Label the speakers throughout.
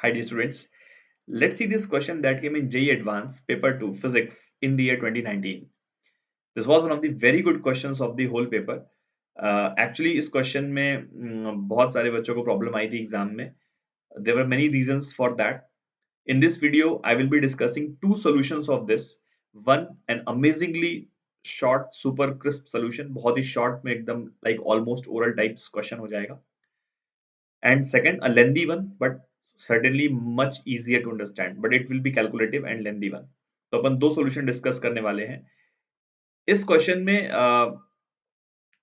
Speaker 1: Hi dear students. Let's see this question that came in JEE Advanced Paper 2 Physics in the year 2019. This was one of the very good questions of the whole paper. Actually इस question में बहुत सारे बच्चों को problem आई थी exam में. There were many reasons for that. In this video, I will be discussing two solutions of this. One, an amazingly short, super crisp solution. बहुत ही short में एकदम like almost oral types question हो जाएगा. And second, a lengthy one, but certainly much easier to understand, but it will be calculative and lengthy one. तो अपन दो solution discuss करने वाले हैं इस क्वेश्चन में।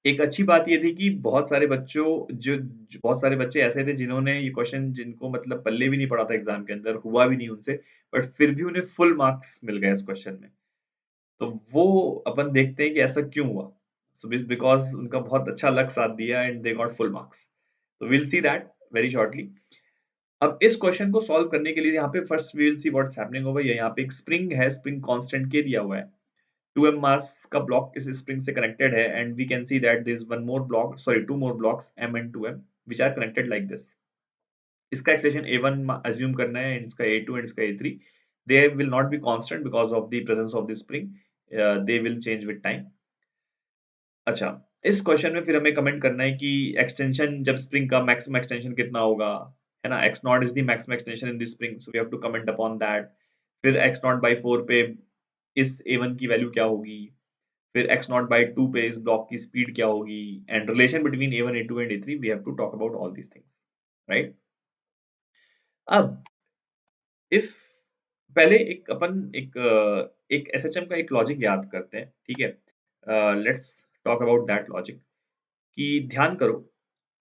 Speaker 1: एक अच्छी बात ये थी कि बहुत सारे बच्चों जो बहुत सारे बच्चे ऐसे थे जिन्होंने ये क्वेश्चन जिनको मतलब पल्ले भी नहीं पड़ा था एग्जाम के अंदर, हुआ भी नहीं उनसे, बट फिर भी उन्हें फुल मार्क्स मिल गए इस क्वेश्चन में। तो वो अपन देखते हैं कि ऐसा क्यों हुआ। सो बिकॉज उनका बहुत अच्छा लक साथ दिया and they got full marks. तो will see that very shortly. अब इस क्वेश्चन को सॉल्व करने के लिए यहाँ पे first we will see what's happening over here. यहाँ पे एक स्प्रिंग है, स्प्रिंग कांस्टेंट के दिया हुआ है, 2m मास का ब्लॉक इस स्प्रिंग से कनेक्टेड है and we can see that this one more block, sorry two more blocks m and 2m which are connected like this. इसका एक्सेलेरेशन a1 अज्यूम करना है एंड इसका a2 एंड इसका a3। They will not be constant because of the presence of the spring, they will change with time. अच्छा, इस question में फिर हमें कमेंट करना है कि एक्सटेंशन जब स्प्रिंग का मैक्सिमम एक्सटेंशन कितना होगा, है ना। X naught is the maximum extension in this spring, so we have to comment upon that. फिर एक्स नॉट बाई 4 पे इस a1 की वैल्यू क्या होगी, फिर एक्स नॉट बाई 2 पे इस ब्लॉक की स्पीड क्या होगी, and relation between a1 a2 and a3, we have to talk about all these things, right. अब इफ पहले एक अपन एक एसएचएम का एक लॉजिक याद करते हैं, ठीक है। Let's talk about that logic. कि ध्यान करो,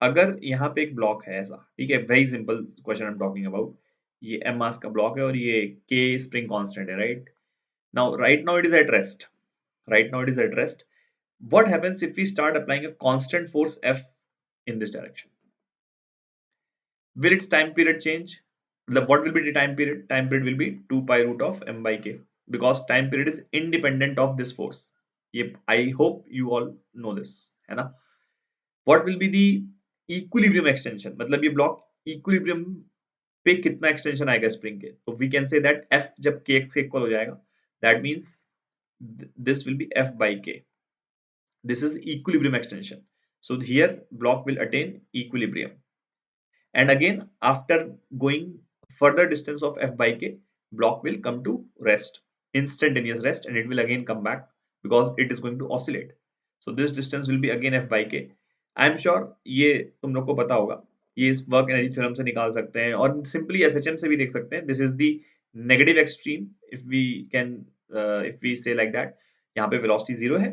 Speaker 1: अगर यहाँ पे एक ब्लॉक है ऐसा, ठीक है, very simple question I am talking about. ये m मास का ब्लॉक है और ये k स्प्रिंग कांस्टेंट है, right now it is at rest, right now it is at rest. What happens if we start applying a constant force f in this direction? Will its time period change? What will be the time period? Time period will be 2 pi root of m by k, because time period is independent of this force. Yep, I hope you all know this, है ना। What will be the equilibrium extension? मतलब ये block equilibrium पे कितना extension आएगा spring के, तो we can say that f जब kx के इक्वल हो जाएगा, that means this will be f by k. This is equilibrium extension. So here block will attain equilibrium. And again, after going further distance of f by k, block will come to rest, instantaneous rest, and it will again come back because it is going to oscillate. So this distance will be again f by k. I am sure ये तुम लोग को पता होगा, ये इस work energy theorem से निकाल सकते हैं और सिंपली एसएचएम से भी देख सकते हैं। This is the negative extreme, if we can, if we say like that. यहाँ पे वेलोसिटी जीरो है,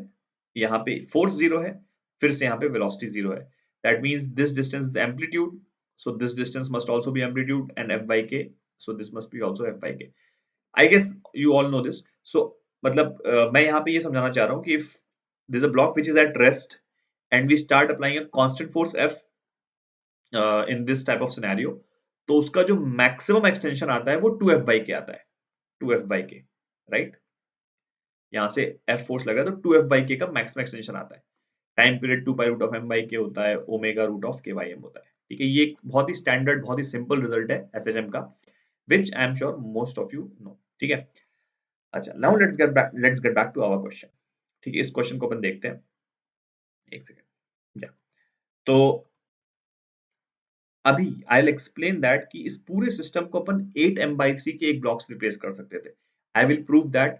Speaker 1: यहाँ पे फोर्स जीरो है, फिर से यहाँ पे वेलोसिटी जीरो है। That means this distance is amplitude, so this distance must also be amplitude and f by k, so this must be also f by k. I guess you all know this. So मतलब मैं यहाँ पे ये समझाना चाह रहा हूँ कि if there's a block which is at rest and we start applying a constant force f in this type of scenario, तो उसका जो maximum extension आता है वो 2f by k आता है, 2f by k, right। यहाँ से f फोर्स लगा तो 2f by k का मैक्सिमम एक्सटेंशन आता है। Time period 2 pi root of m by k होता है, omega root of k by m होता है, ठीक है। ये एक बहुत ही स्टैंडर्ड, बहुत ही सिंपल रिजल्ट है एसएचएम का, which I am sure most of you know, ठीक है। अच्छा, now let's get back to our question, ठीक है। इस क्वेश्चन को अपन देखते हैं, एक सेकंड या। तो अभी आई विल एक्सप्लेन दैट कि इस पूरे सिस्टम को अपन 8m/3 के एक ब्लॉक से रिप्लेस कर सकते थे। I will prove that.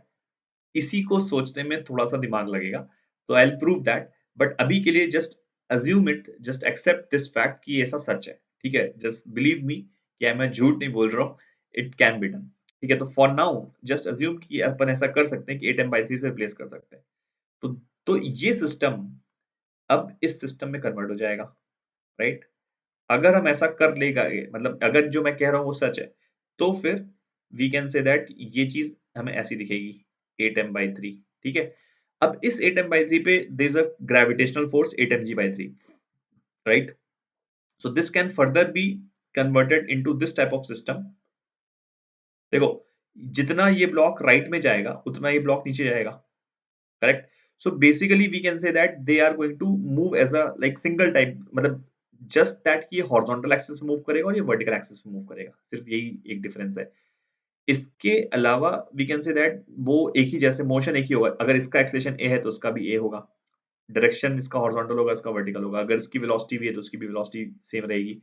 Speaker 1: इसी को सोचने में थोड़ा सा दिमाग लगेगा, तो I will prove that, but अभी के लिए just assume it, just accept this fact कि ऐसा सच है, ठीक है। जस्ट बिलीव मी कि मैं झूठ नहीं बोल रहा हूँ, इट कैन बी डन, ठीक है। तो फॉर नाउ जस्ट अज्यूम कि अपन ऐसा कर सकते हैं कि 8m/3 से रिप्लेस कर सकते हैं। तो तो ये सिस्टम अब इस सिस्टम में कन्वर्ट हो जाएगा, राइट। अगर हम ऐसा कर लेगा, मतलब अगर जो मैं कह रहा हूँ वो सच है, तो फिर वी कैन से दैट ये चीज हमें ऐसी दिखेगी, 8m/3, ठीक है। अब इस 8m/3 पे there is a gravitational force 8mg/3, right. So this can further be converted into this type of system. देखो, जितना ये ब्लॉक राइट में जाएगा उतना ये ब्लॉक नीचे जाएगा, correct. So basically we can say that they are going to move as a like single type, मतलब जस्ट दैट कि ये हॉरिजॉन्टल एक्सिस पे मूव करेगा और ये वर्टिकल एक्सिस पे मूव करेगा, सिर्फ यही एक डिफरेंस है। इसके अलावा वी कैन से दैट वो एक ही जैसे मोशन एक ही होगा, अगर इसका एक्सेलरेशन ए है तो उसका भी ए होगा, डायरेक्शन इसका हॉरिजॉन्टल होगा, इसका वर्टिकल होगा, अगर इसकी वेलोसिटी भी है तो उसकी भी वेलोसिटी सेम रहेगी।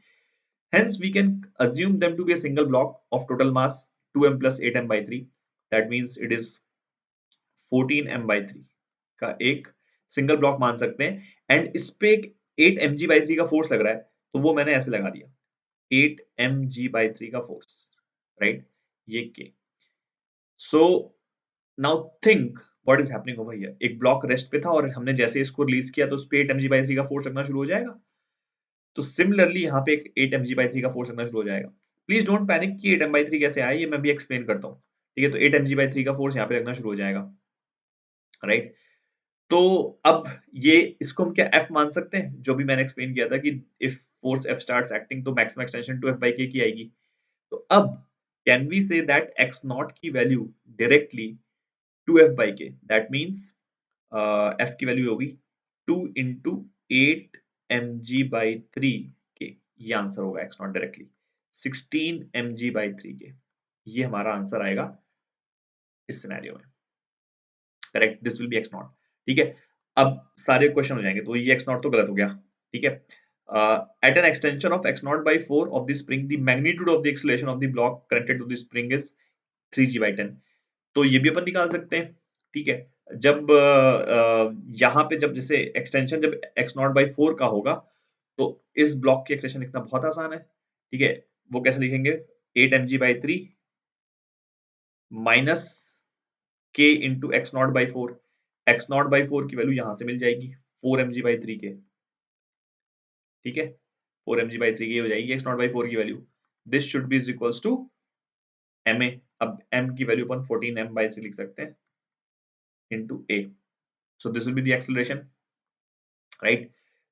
Speaker 1: Hence, we can assume them to be a single block of total mass 2m plus 8m by 3. That means it is 14m by 3 का एक सिंगल ब्लॉक मान सकते हैं। एंड इस पे एक 8 mg by 3 का फोर्स लग रहा है, तो वो मैंने ऐसे लगा दिया 8 mg by 3 का फोर्स, राइट, ये के। So now think what is happening over here, एक ब्लॉक रेस्ट पे था और हमने जैसे इसको रिलीज किया तो उस पे 8 mg by 3 का फोर्स लगना शुरू हो जाएगा। तो सिमिलरली यहाँ पे एक 8 mg by 3 का फोर्स लगना शुरू हो जाएगा। प्लीज डोंट पैनिक कि 8m by 3 कैसे आया, ये मैं भी एक्सप्लेन करता हूँ। ठीक है, तो 8 mg by 3 का फोर्स यहाँ पे लगना शुरू हो जाएगा, राइट। तो अब ये इसको हम क्या F मान सकते हैं, जो भी मैंने एक्सप्लेन किया था कि if force F starts acting तो maximum extension 2F by k की आएगी। तो अब can we say that x nought की value directly 2F by k, that means F की वैल्यू होगी 2 into 8 mg by 3 k, ये आंसर होगा x nought directly 16 mg by 3 k, ये हमारा आंसर आएगा इस सिनेरियो में, correct, this will B x not. ठीक है, अब सारे क्वेश्चन हो जाएंगे, तो ये x नॉट तो गलत हो गया। ठीक है, at an extension of x naught by 4 of the spring the magnitude of the acceleration of the block connected to the spring is 3g by 10, तो ये भी अपन निकाल सकते हैं। ठीक है, जब यहाँ पे जब जैसे एक्सटेंशन जब x नॉट by 4 का होगा तो इस ब्लॉक की एक्सटेंशन लिखना बहुत आसान है। ठीक है, वो कैसे लिखेंगे, 8 mg by 3 minus k into x naught by 4, x naught by 4 की वैल्यू यहां से मिल जाएगी 4 mg by 3 के। ठीक है, 4 mg by 3 की हो जाएगी एक्स नॉट बाई 4 की value, this should be is equals to ma। अब m की वैल्यू अपन 14m by 3 लिख सकते हैं into a, so this will be the acceleration, right.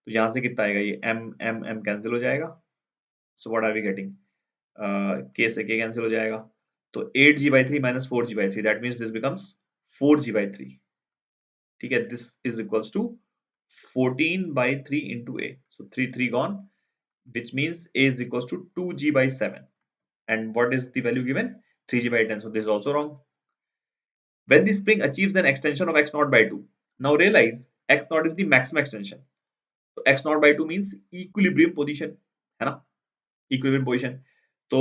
Speaker 1: तो यहां से कितना आएगा, ये m m m कैंसिल हो जाएगा, so what are we getting, k से k कैंसिल हो जाएगा, तो 8g by 3 minus 4g by 3, that means this becomes 4g by 3। ठीक है, this is equals to 14 by 3 into a, so 3 gone, which means a is equals to 2g by 7, and what is the value given, 3g by 10, so this is also wrong। When the spring achieves an extension of x naught by 2, now realize x naught is the maximum extension, so x naught by 2 means equilibrium position, है ना, equilibrium position। तो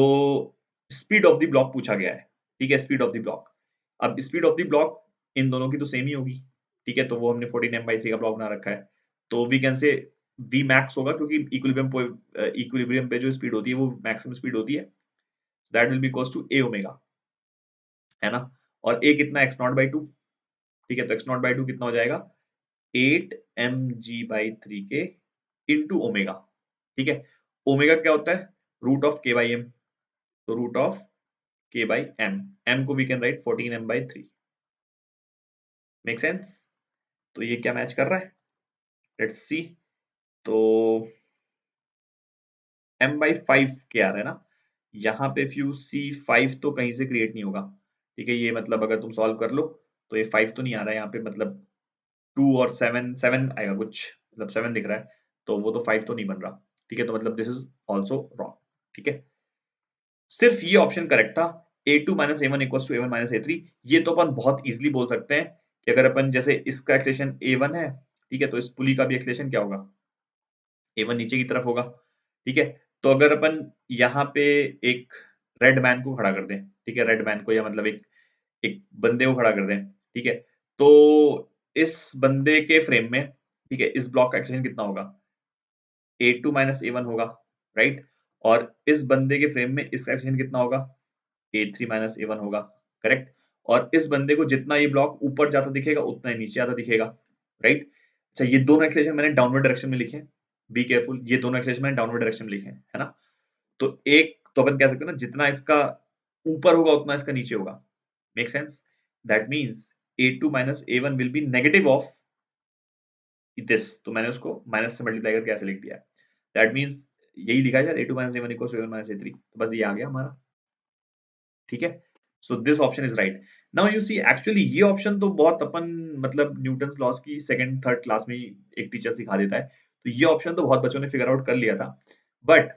Speaker 1: speed of the block पूछा गया है। ठीक है, speed of the block, अब speed of the block in दोनों की तो सेम ही होगी। ठीक है, तो वो हमने 14m by 3 का ब्लॉक बना रखा है, तो we can say v max होगा, क्योंकि इक्विलिब्रियम पे जो स्पीड होती है वो मैक्सिमम स्पीड होती है, that will be equals to a omega, है ना। और a कितना, x नॉट बाई 2। ठीक है, तो x नॉट बाई 2 कितना हो जाएगा, 8 mg by 3 के इंटू ओमेगा। ठीक है, ओमेगा क्या होता है, root of k by m, तो root of k by m, m को we can write 14m by 3, make sense. तो ये क्या मैच कर रहा है, लेट्स सी। तो m by 5 क्या आ रहा है ना, यहाँ पे if you see 5 तो कहीं से क्रिएट नहीं होगा। ठीक है, ये मतलब अगर तुम सॉल्व कर लो तो ये 5 तो नहीं आ रहा है यहाँ पे, मतलब 2 और 7 आएगा कुछ, मतलब 7 दिख रहा है, तो वो तो 5 तो नहीं बन रहा। ठीक है, तो मतलब दिस इज ऑल्सो रॉन्ग। ठीक है, सिर्फ ये ऑप्शन करेक्ट था, a2 minus a1 equals to a1 minus a3। ये तो अपन बहुत इजीली बोल सकते हैं कि अगर अपन जैसे इसका एक्सलेशन a1 है, ठीक है, तो इस पुली का भी एक्सलेशन क्या होगा, a1 नीचे की तरफ होगा। ठीक है, तो अगर अपन यहाँ पे एक रेड मैन को खड़ा कर दें, ठीक है, रेड मैन को, या मतलब एक एक बंदे को खड़ा कर दें, ठीक है, तो इस बंदे के फ्रेम में, ठीक है, इस ब्लॉक का एक्सलेशन कितना होगा, a2 माइनस a1 होगा, राइट। और इस बंदे के फ्रेम में इसका एक्सलेशन कितना होगा, a3 माइनस a1 होगा, करेक्ट। और इस बंदे को जितना ये ब्लॉक ऊपर जाता दिखेगा उतना ही नीचे आता दिखेगा, राइट। अच्छा, ये दोनों एक्सलेशन मैंने डाउनवर्ड डायरेक्शन में लिखे हैं, बी केयरफुल, ये दोनों एक्सलेशन मैंने डाउनवर्ड डायरेक्शन में लिखे हैं, है ना। तो एक तो अपन कह सकते हैं ना, जितना इसका ऊपर होगा उतना इसका नीचे होगा, make sense. That means a2 minus a1 will be negative of this, तो मैंने उसको माइनस से मल्टीप्लाई करके ऐसे लिख दिया। दैट मीन्स यही लिखा है a2 minus a1 equals to a1 minus a3, तो बस ये आ गया हमारा। ठीक है, so this option is right. Now you see actually ये ऑप्शन तो बहुत अपन मतलब न्यूटन्स लॉस की सेकंड थर्ड क्लास में ही एक टीचर सिखा देता है, तो ये ऑप्शन तो बहुत बच्चों ने फिगर आउट कर लिया था, बट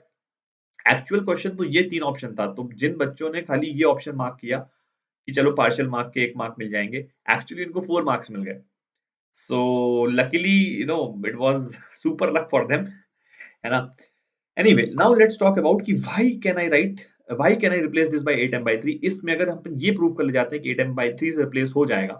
Speaker 1: एक्चुअल क्वेश्चन तो ये 3 ऑप्शन था। तो जिन बच्चों ने खाली ये ऑप्शन मार्क किया कि चलो पार्शियल मार्क के 1 मार्क मिल जाएंगे, एक्चुअली इनको 4 मार्क्स मिल गए। So luckily it was super luck for them, है ना? Anyway, now let's talk about कि why can I replace this by 8m/3। इसमें अगर हम ये प्रूव कर ले जाते हैं कि 8m/3 से रिप्लेस हो जाएगा,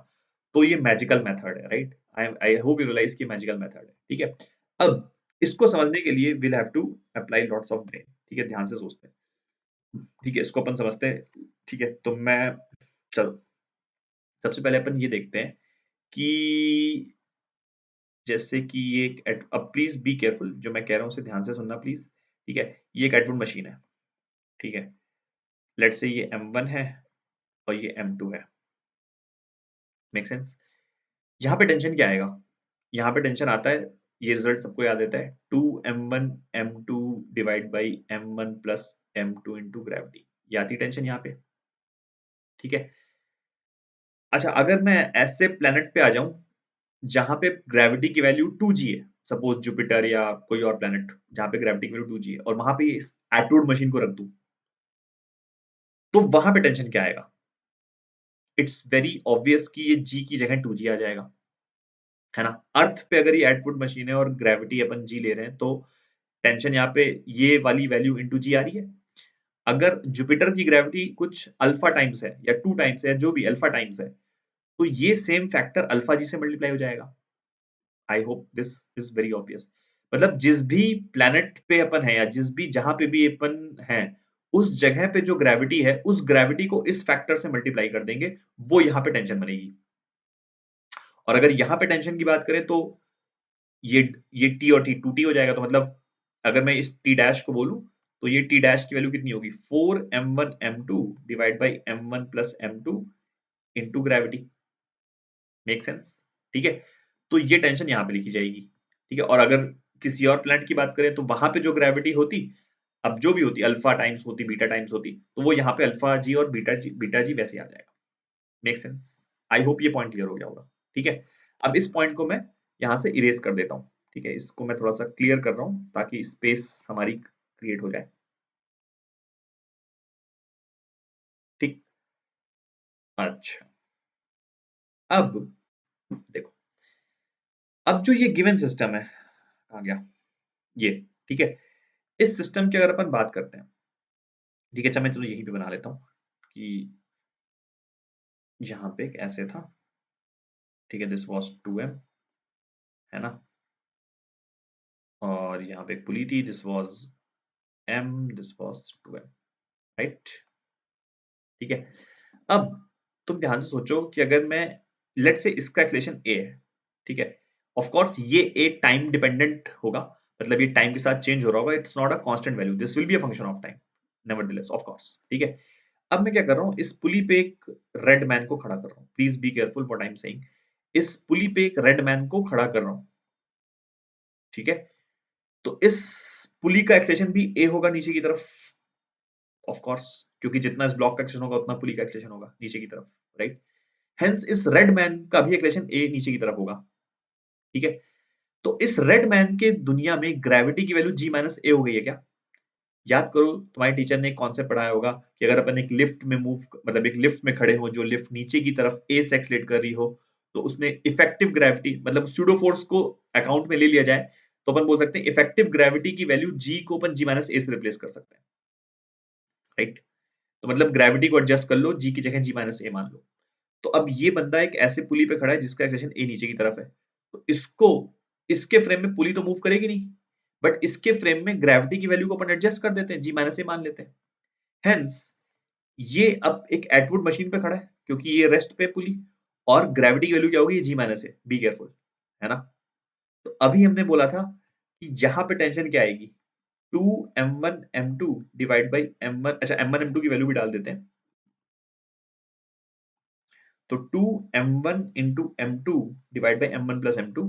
Speaker 1: तो ये मैजिकल मेथड है, right? I hope you realise कि मैजिकल मेथड है, ठीक है? अब इसको समझने के लिए we'll have to apply lots of brain, ठीक है? ध्यान से सोचते हैं, ठीक है? इसको अपन समझते हैं, ठीक है? तो मैं चलो सबसे पहले अपन ये देखते हैं कि जैसे कि ये अब प्लीज बी केयरफुल, जो मैं कह रहा हूँ उसे ध्यान से सुनना प्लीज, ठीक है? ये एक एटवुड मशीन है, ठीक है? लेट्स से ये M1 है और ये M2 है, मेक सेंस? यहाँ पे टेंशन क्या आएगा? यहाँ पे टेंशन आता है, ये रिजल्ट सबको याद रहता है, 2m1 m2 divide by m1 plus m2 into gravity. ये आती टेंशन यहाँ पे, ठीक है? अच्छा, अगर मैं ऐसे प्लेनेट पे आ जाऊं जहां पे ग्रेविटी की वैल्यू 2g है, सपोज जुपिटर या कोई और प्लेनेट जहां पे ग्रेविटी की वैल्यू 2g है, और वहां पे इस एटोड मशीन को रख दूं, तो वहां पे टेंशन क्या आएगा? इट्स वेरी ऑब्वियस कि ये g की जगह 2g आ जाएगा, है ना? अर्थ पे अगर ये एटवुड मशीन है और ग्रेविटी अपन g ले रहे हैं, तो टेंशन यहाँ पे ये वाली वैल्यू इंटू जी आ रही है। अगर जुपिटर की ग्रेविटी कुछ अल्फा टाइम्स है या 2 टाइम्स है, जो भी अल्फा टाइम्स है, तो ये सेम फैक्टर अल्फा जी से मल्टीप्लाई हो जाएगा। I hope this is very obvious. मतलब जिस भी प्लैनेट पे अपन है या जिस भी जहां पे भी अपन है, उस जगह पे जो ग्रेविटी है, उस ग्रेविटी को इस फैक्टर से मल्टीप्लाई कर देंगे, वो यहाँ पे टेंशन बनेगी। और अगर यहाँ पे टेंशन की बात करें, तो ये ये टी और टी 2t हो जाएगा। तो मतलब अगर मैं इस टी डैश को बोलूं, तो ये टी डैश की वैल्यू कितनी होगी? 4m1m2 divide by m1 plus m2 into gravity. Make sense? ठीक है? तो ये टेंशन यहाँ पे लिखी जाएगी, ठीक है? और अगर किसी और प्लैनेट की बात करें, तो वहां पे जो ग्रेविटी होती, अब जो भी होती, अल्फा टाइम्स होती, बीटा टाइम्स होती, तो वो यहाँ पे अल्फा जी और बीटा जी वैसे आ जाएगा। Make sense? आई होप ये पॉइंट क्लियर हो गया होगा, ठीक है? अब इस पॉइंट को मैं यहाँ से इरेज कर देता हूँ, ठीक है? इसको मैं थोड़ा सा क्लियर कर रहा हूँ ताकि स्पेस हमारी क्रिएट हो जाए, ठीक? अच्छा, अब देखो, अब जो ये गिवन सिस्टम है, आ गया ये, ठीक है? इस सिस्टम की अगर अपन बात करते हैं, ठीक है? अच्छा, मैं चलो यहीं पे बना लेता हूँ कि यहाँ पे एक ऐसे था, ठीक है? दिस वाज 2m, है ना? और यहाँ पे एक पुली थी, this was m, this was 2m, right? ठीक है? अब तुम ध्यान से सोचो कि अगर मैं, लेट से इसका एक्सेलेरेशन a है, ठीक है? ऑफ कोर्स ये a टाइम डिपेंडेंट होगा, मतलब ये टाइम के साथ चेंज हो रहा होगा, it's not a constant value, this will be a function of time nevertheless, of course, ठीक है? अब मैं क्या कर रहा हूँ, इस पुली पे एक रेड मैन को खड़ा कर रहा हूँ, please be careful what I am saying. इस पुली पे एक रेड मैन को खड़ा कर रहा हूँ, ठीक है? तो इस पुली का एक्सेलेरेशन भी a होगा नीचे की तरफ, ऑफ कोर्स, क्योंकि जितना इस ब्लॉक का एक्सेलेरेशन होगा उतना पुली का एक्सेलेरेशन होगा नीचे की तरफ, राइट? हेंस इस रेड मैन का भी एक्सेलेरेशन a नीचे की तरफ होगा, ठीक है? तो इस रेड मैन के दुनिया में ग्रेविटी की वैल्यू g माइनस a हो गई है क्या? याद करो, तुम्हारे टीचर ने एक कॉन्सेप्ट पढ़ाया होगा कि अगर अपन एक लिफ्ट में मूव, मतलब एक लिफ्ट में खड़े हो, जो लिफ्ट नीचे की तरफ a से एक्सलेट कर रही हो, तो उसमें इफेक्टिव ग्रेविटी, मतलब सूडो फोर्स को अकाउंट में ले लिया जाए, तो अपन बोल सकते हैं इफेक्टिव ग्रेविटी की वैल्यू g को अपन g माइनस a से रिप्लेस कर सकते हैं, राइट? तो मतलब ग्रेविटी को एडजस्ट कर लो, g की जगह g माइनस a मान लो। तो अब ये बंदा एक ऐसे पुली पे खड़ा है जिसका एक्सेलेरेशन a नीचे की तरफ है, तो इसको, इसके फ्रेम में पुली तो मूव करेगी नहीं, बट इसके फ्रेम में ग्रेविटी की वैल्यू को अपन एडजस्ट कर देते हैं, g माइनस a मान लेते हैं। हेंस ये अब एक एटवुड मशीन पे खड़ा है, क्योंकि ये रेस्ट पे पुली, और ग्रेविटी की वैल्यू क्या होगी? जी माइनस है, बी केयरफुल, है ना? तो अभी हमने बोला था कि यहाँ पे टेंशन क्या आएगी? 2m1 m2 divide by m1, अच्छा m1 m2 की वैल्यू भी डाल देते हैं, तो 2m1 into m2 divide by m1 plus m2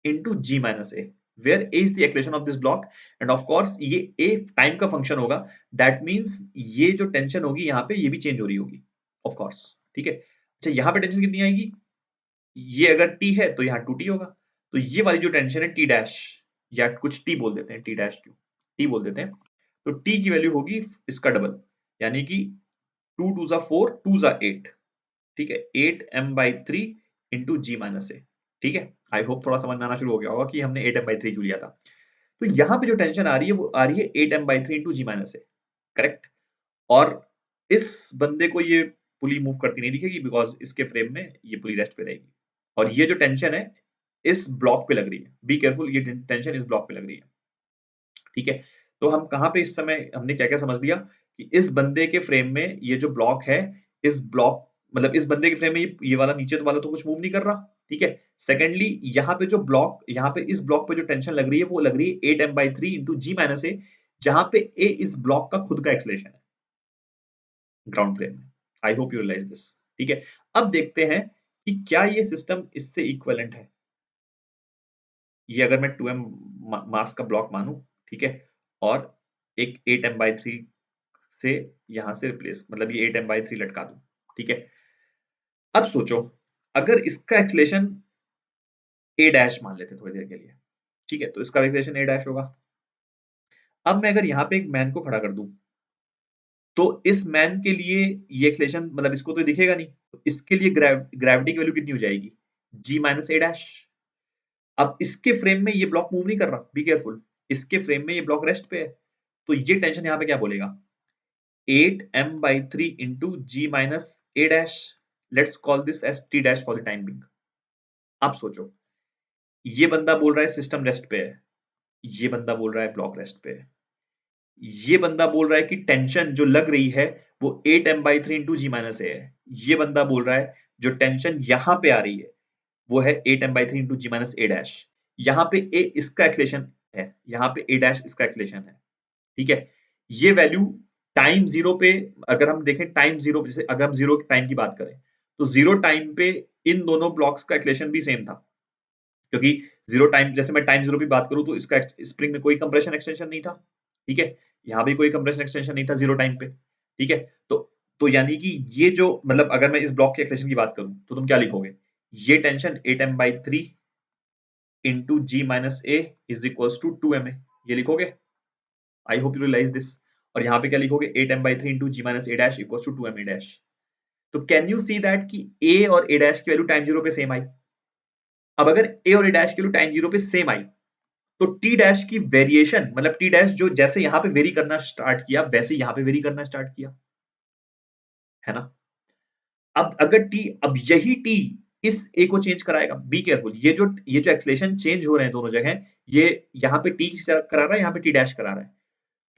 Speaker 1: into g minus a, where a is the acceleration of this block, and of course ये a time का function होगा, दैट मींस ये जो टेंशन होगी यहाँ पे, ये भी चेंज हो रही होगी, ऑफ कोर्स, ठीक है? अच्छा, यहाँ पे टेंशन कितनी आएगी? ये अगर t है तो यहाँ 2t होगा, तो ये वाली जो टेंशन है t डैश, या कुछ टी बोल देते हैं, टी डैश क्यू, टी बोल देते हैं, तो टी की वैल्यू होगी इसका डबल, यानी कि 2 2 जा 4, 2 जा 8, ठीक है, 8m/3 इंटू जी माइनस ए, ठीक है। आई होप थोड़ा समझ में आना शुरू हो गया होगा कि हमने 8m/3 क्यों लिया था। तो यहाँ पे जो टेंशन आ रही है वो आ रही है 8m/3 इंटू जी माइनस ए, करेक्ट। और इस बंदे को ये पुली मूव करती नहीं दिखेगी, बिकॉज इसके फ्रेम में ये पुली रेस्ट पे रहेगी। और ये जो टेंशन है इस ब्लॉक पे लग रही है, बी केयरफुल, ये टेंशन इस ब्लॉक पे लग रही है, ठीक है। तो हम कहाँ पे इस समय हमने क्या क्या समझ लिया कि इस बंदे के फ्रेम में ये जो ब्लॉक है, इस ब्लॉक मतलब इस बंदे के फ्रेम में ये वाला नीचे तो वाला तो कुछ मूव नहीं कर रहा, ठीक है। सेकेंडली यहाँ पे जो ब्लॉक, यहाँ पे इस ब्लॉक पे जो टेंशन लग रही है वो लग रही है 8m/3 इंटू जी माइनस ए, जहां पे ए इस ब्लॉक का खुद का एक्सलेशन है ग्राउंड फ्रेम में। I hope you realise this, ठीक है। अब देखते हैं कि क्या ये सिस्टम इससे इक्विवेलेंट है। ये अगर मैं 2m मास का ब्लॉक मानूं, ठीक है, और एक 8m/3 से यहां से रिप्लेस, मतलब ये 8m/3 लटका दूं, ठीक है। अब सोचो अगर इसका एक्सलेशन a डैश मान लेते थोड़ी देर के लिए, ठीक है, तो इसका एक्सलेशन a डैश होगा। अब मैं अगर यहाँ पे एक मैन को खड़ा कर दूं, तो इस मैन के लिए ये एक्सलेशन मतलब इसको तो दिखेगा नहीं, तो इसके लिए ग्रेविटी की वैल्यू कितनी हो जाएगी, g माइनस ए डैश। अब इसके फ्रेम में ये ब्लॉक मूव नहीं कर रहा, बी केयरफुल, इसके फ्रेम में ये ब्लॉक रेस्ट पे है, तो ये टेंशन यहाँ पे क्या बोलेगा, 8m/3 into ji minus A dash, let's call this as T dash for the time being. आप सोचो, ये बंदा बोल रहा है सिस्टम रेस्ट पे है, ये बंदा बोल रहा है ब्लॉक रेस्ट पे है, ये बंदा बोल रहा है कि टेंशन जो लग रही है वो 8m/3 इंटू जी माइनस ए है, ये बंदा बोल रहा है जो टेंशन यहां पे आ रही है वो है 8m/3 इंटू जी माइनस ए डैश। यहाँ पे ए इसका एक्सलेशन है, यहाँ पे ए डैश इसका एक्सलेशन है, ठीक है। ये वैल्यू टाइम जीरो पे, अगर हम देखें टाइम जीरो, जैसे अगर हम जीरो टाइम की बात करें तो जीरो टाइम पे इन दोनों ब्लॉक्स का एक्सलेशन भी सेम था, क्योंकि जीरो टाइम, जैसे मैं टाइम जीरो की बात करूं तो इसका स्प्रिंग में कोई कंप्रेशन एक्सटेंशन नहीं था, ठीक है, यहाँ भी कोई कंप्रेशन एक्सटेंशन नहीं था जीरो टाइम पे, ठीक है। तो यानी कि ये जो मतलब अगर मैं इस ब्लॉक के एक्सलेशन की बात करूं तो तुम क्या लिखोगे, ये tension 8m/3 into ji minus a is equals to 2ma, ये लिखोगे। I hope you realise this. और यहाँ पे क्या लिखोगे, 8m/3 into ji minus A dash equals to 2ma डैश। तो कैन यू सी दैट कि ए और ए डैश की वैल्यू टाइम जीरो पे सेम आई। अब अगर ए और ए डैश की वैल्यू टाइम जीरो पे सेम आई, तो टी डैश की वेरिएशन, मतलब टी डैश जो जैसे यहाँ पे वेरी करना स्टार्ट किया वैसे यहाँ पे वेरी करना स्टार्ट किया, है ना। अब अगर टी, अब यही टी इस ए को चेंज कराएगा, बी केयरफुल, ये जो एक्सलेशन चेंज हो रहे हैं दोनों जगह, ये यहाँ पे टी करा रहा है, यहाँ पे टी डैश करा रहा है।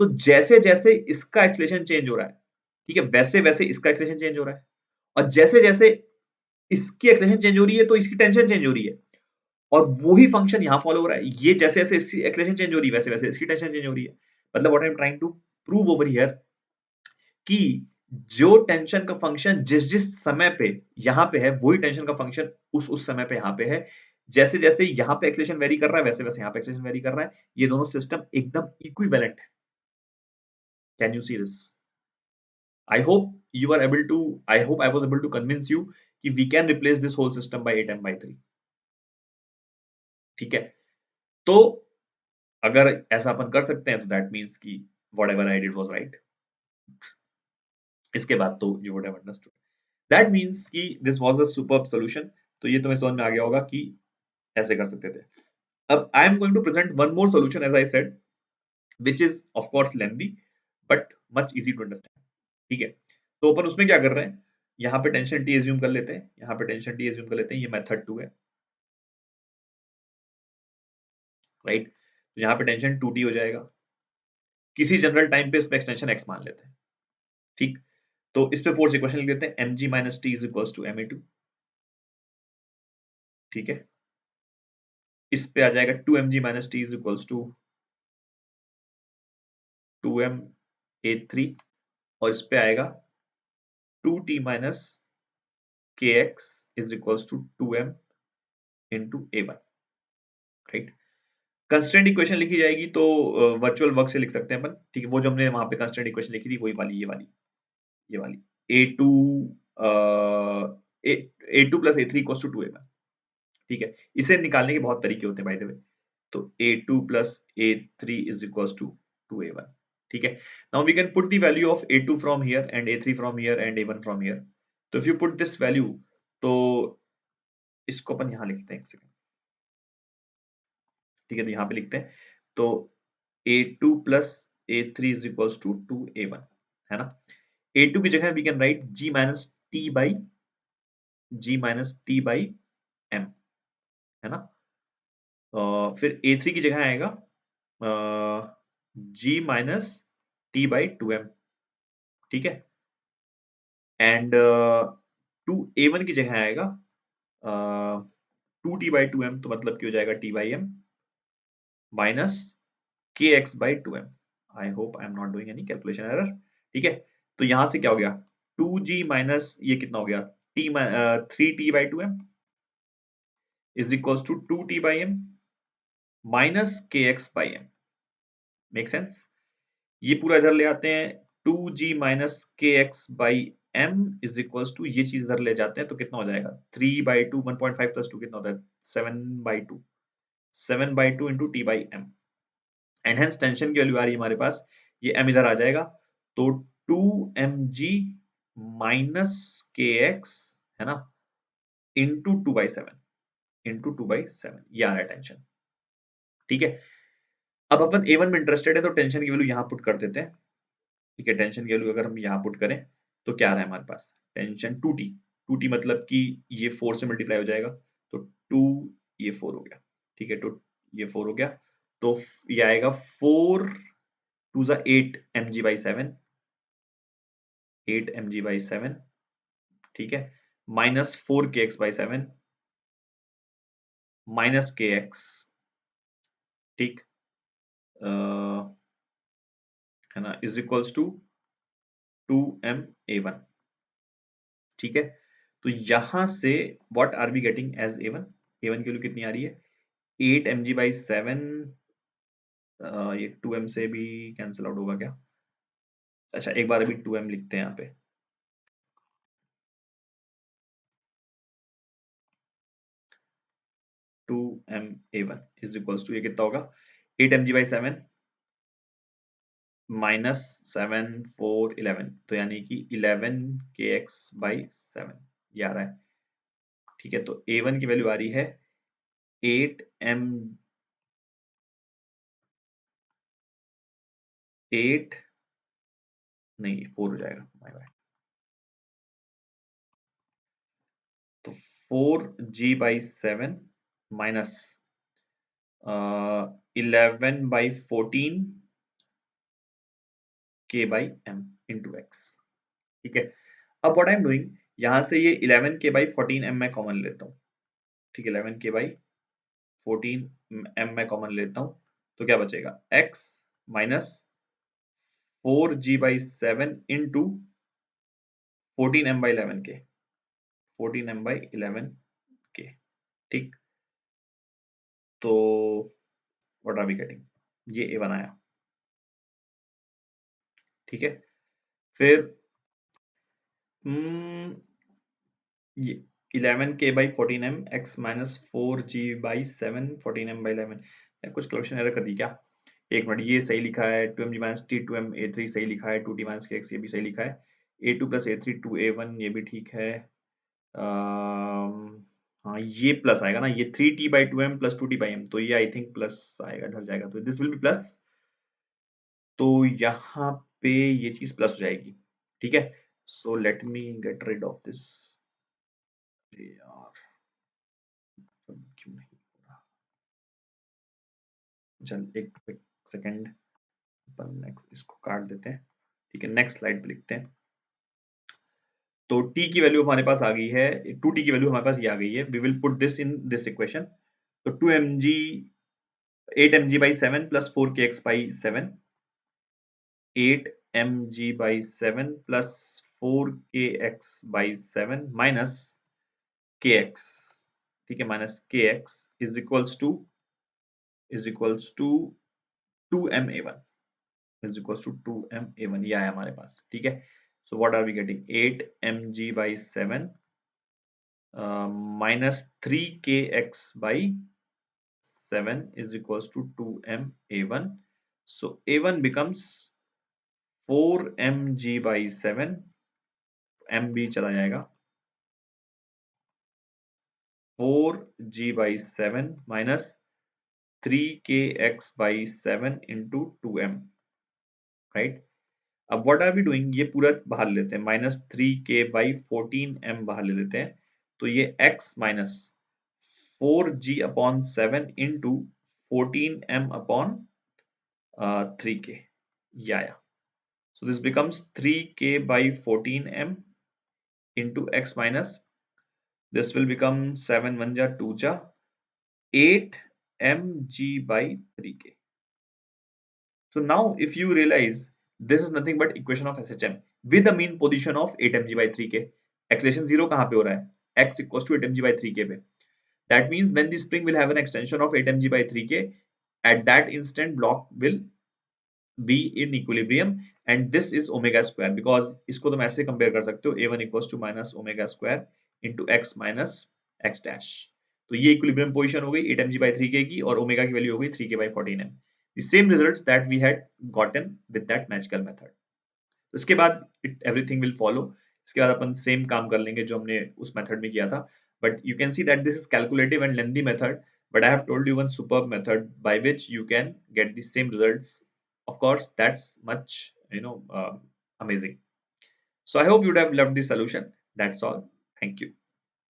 Speaker 1: तो जैसे जैसे इसका एक्सलेशन चेंज हो रहा है, ठीक है, वैसे वैसे इसका एक्सलेशन चेंज हो रहा है। और जैसे जैसे इसकी एक्सलेशन चेंज हो रही है तो इसकी टेंशन चेंज हो रही है, और वही फंक्शन यहाँ फॉलो हो रहा है। ये जैसे जैसे इसकी एक्सलेशन चेंज हो रही है वैसे वैसे इसकी टेंशन चेंज हो रही है। मतलब what I am trying to prove over here कि जो टेंशन का फंक्शन जिस जिस समय पे यहाँ पे है वही टेंशन का फंक्शन उस समय पे यहाँ पे है। जैसे जैसे यहाँ पे एक्सलेशन वेरी कर रहा है वैसे वैसे यहाँ पे एक्सलेशन वेरी कर रहा है। ये दोनों सिस्टम एकदम इक्विवेलेंट है। Can you see this? I hope you are able to, I hope I was able to convince you कि we can replace this whole system by 8m/3, ठीक है। तो अगर ऐसा अपन कर सकते हैं तो that means कि whatever I did was right। इसके बाद तो you would have understood, that means कि this was a superb solution। तो ये तुम्हें समझ में आ गया होगा कि ऐसे कर सकते थे। अब I am going to present one more solution as I said, which is of course lengthy but much easy to understand, ठीक है। तो अपन उसमें क्या कर रहे हैं, यहाँ पे टेंशन टी एज्यूम कर लेते हैं, यहाँ पे टेंशन टी एज्यूम कर लेते हैं, ये मेथड 2 है, राइट। तो यहाँ पे टेंशन 2t हो जाएगा, किसी जनरल टाइम पे इस पे एक्सटेंशन x मान लेते हैं, ठीक। तो इस पे फोर्स इक्वेशन लिख देते हैं, mg minus T is equals to ma2, ठीक है। इस पे आ जाएगा 2mg minus T is equals to 2ma3, और इस पे आएगा 2t minus kx is equals to 2m into a1, राइट। कंस्ट्रेंट इक्वेशन लिखी जाएगी तो वर्चुअल वर्क से लिख सकते हैं अपन, ठीक है। वो जो हमने वहां पे कंस्ट्रेंट इक्वेशन लिखी थी वही वाली, ये वाली a2 a2 plus a3 equals to 2a1, ठीक है। इसे निकालने के बहुत तरीके होते हैं बाय द वे, तो A2 plus A3 is equals to 2A1. ठीक है. Now we can put the value of A2 from here and A3 from here and A1 from here. तो if you put this value, तो इसको अपन यहाँ लिखते हैं एक सेकंड. ठीक है, तो यहाँ पे लिखते हैं. तो A2 plus A3 is equals to 2A1, है ना. A2 की जगह we can write G minus T by M, है ना. फिर A3 की जगह आएगा G minus T by 2M. ठीक है. एंड 2A1 की जगह आएगा 2T by 2M, तो मतलब क्या हो जाएगा T by M minus KX by 2M. I hope I am not doing any calculation error. ठीक है, तो यहां से क्या हो गया 2G माइनस ये कितना हो गया 3T by 2M is equals to 2T by M minus KX by M. Make sense. ये पूरा इधर ले आते हैं 2G minus KX by M is equals to ये चीज इधर ले जाते हैं तो कितना हो जाएगा 3/2 1.5 प्लस 2 कितना होता है 7/2 7/2 into T by M. And hence tension की वैल्यू आ रही है हमारे पास, ये M इधर आ जाएगा तो 2mg माइनस KX, है ना, इंटू 2/7 इंटू 2/7. ये आ रहा है टेंशन. ठीक है, अब अपन A1 में इंटरेस्टेड है तो टेंशन की वैल्यू यहाँ पुट कर देते हैं. ठीक है, टेंशन की वैल्यू अगर हम यहाँ पुट करें तो क्या आ रहा है हमारे पास टेंशन 2T. 2T मतलब कि ये 4 से मल्टीप्लाई हो जाएगा तो 2 ये 4 हो गया. ठीक है, तो ये 4 हो गया तो ये आएगा 4 2 जा 8 mg by 7 8 mg by 7. ठीक है, minus 4 kx by 7 minus kx. ठीक, है ना, इज इक्वल्स टू 2ma1. ठीक है, तो यहां से what are we getting as A1. A1 की वैल्यू कितनी आ रही है 8 mg by 7. ये 2m से भी कैंसिल आउट होगा क्या. अच्छा, एक बार अभी 2m लिखते हैं यहाँ पे. 2ma1 इज इक्वल्स टू ये कितना होगा 8 mg by 7 माइनस 7 4 11, तो यानी कि 11 kx by 7 ये आ रहा है. ठीक है, तो A1 की वैल्यू आ रही है 8 m 8 नहीं 4 हो जाएगा माय बाय. तो 4g by 7 minus 11 by 14 k by m into x. ठीक है, अब व्हाट आई एम डूइंग यहां से ये 11 k by 14 m मैं कॉमन लेता हूँ. ठीक है, 11 k by 14 m मैं कॉमन लेता हूँ तो क्या बचेगा x minus 4g by 7 into 14 m by 11 k 14 m by 11 k. ठीक, तो व्हाट आर वी गेटिंग ये A1 आया. ठीक है, फिर ये 11k by 14m x minus 4g by 7 14m by 11. कुछ कैलकुलेशन एरर कर दी क्या. एक मिनट, ये सही लिखा है 2mg minus t 2m A3 सही लिखा है 2t माइनस kx ये भी सही लिखा है A2 प्लस A3 2A1 ये भी ठीक है. हाँ, ये प्लस आएगा ना, ये 3t by 2m plus 2t by m, तो ये आई थिंक प्लस आएगा, इधर जाएगा तो दिस विल बी प्लस. तो यहाँ पे ये चीज प्लस हो जाएगी. ठीक है, so let me get rid of this. यार क्यों नहीं हो रहा. चल एक सेकंड, अपन नेक्स्ट इसको काट देते हैं. ठीक है, नेक्स्ट स्लाइड पे लिखते हैं. तो t की वैल्यू हमारे पास आ गई है 2t की वैल्यू हमारे पास ये आ गई है. We will put this in this equation. तो 2mg 8mg by 7 plus 4kx by 7 8mg by 7 plus 4kx by 7 minus kx. ठीक है, minus kx is equals to 2ma1 is equals to 2ma1. ये आया हमारे पास. ठीक है, so what are we getting 8mg by 7 minus 3kx by 7 is equals to 2m a1. So a1 becomes 4mg by 7, m भी चला जाएगा, 4g by 7 minus 3kx by 7 into 2m, right? अब व्हाट आर वी डूइंग, ये पूरा बाहर ले लेते हैं, माइनस 3k/14m बाहर ले लेते हैं, तो ये x minus 4g/7 into 14m/3k, या so this becomes 3k/14m into x minus, this will become 7 1 ja 2 ja 8 mg/3k. So now if you realize, this is nothing but equation of SHM with the mean position of 8 mg by 3k. Acceleration 0 कहाँ पे हो रहा है, x equals to 8 mg by 3k पे. That means when the spring will have an extension of 8 mg by 3k, at that instant block will be in equilibrium and this is omega square, because इसको तुम ऐसे compare कर सकते हो, a1 equals to minus omega square into x minus x dash. तो ये equilibrium position हो गई 8 mg by 3k की, और ओमेगा की वैल्यू हो गई 3k/14m. The same results that we had gotten with that magical method. उसके बाद everything will follow. इसके बाद अपन सेम काम कर लेंगे जो हमने उस मेथड में किया था. But you can see that this is calculative and lengthy method, but I have told you one superb method by which you can get the same results. Of course, that's much, amazing. So I hope you would have loved the solution. That's all. Thank you.